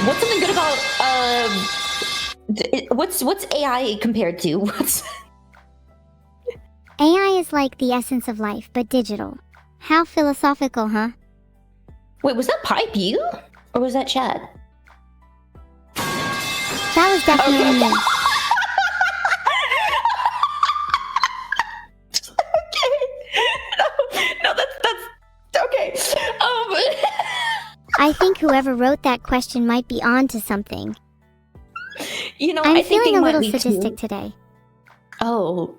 What's something good about what's AI compared to? AI is like the essence of life, but digital. How philosophical, huh? Wait, was that Pipe you? Or was that Chad? That was definitely me. No, that's okay. I think whoever wrote that question might be on to something. You know, I'm I think feeling they a might little be sadistic too. today. Oh,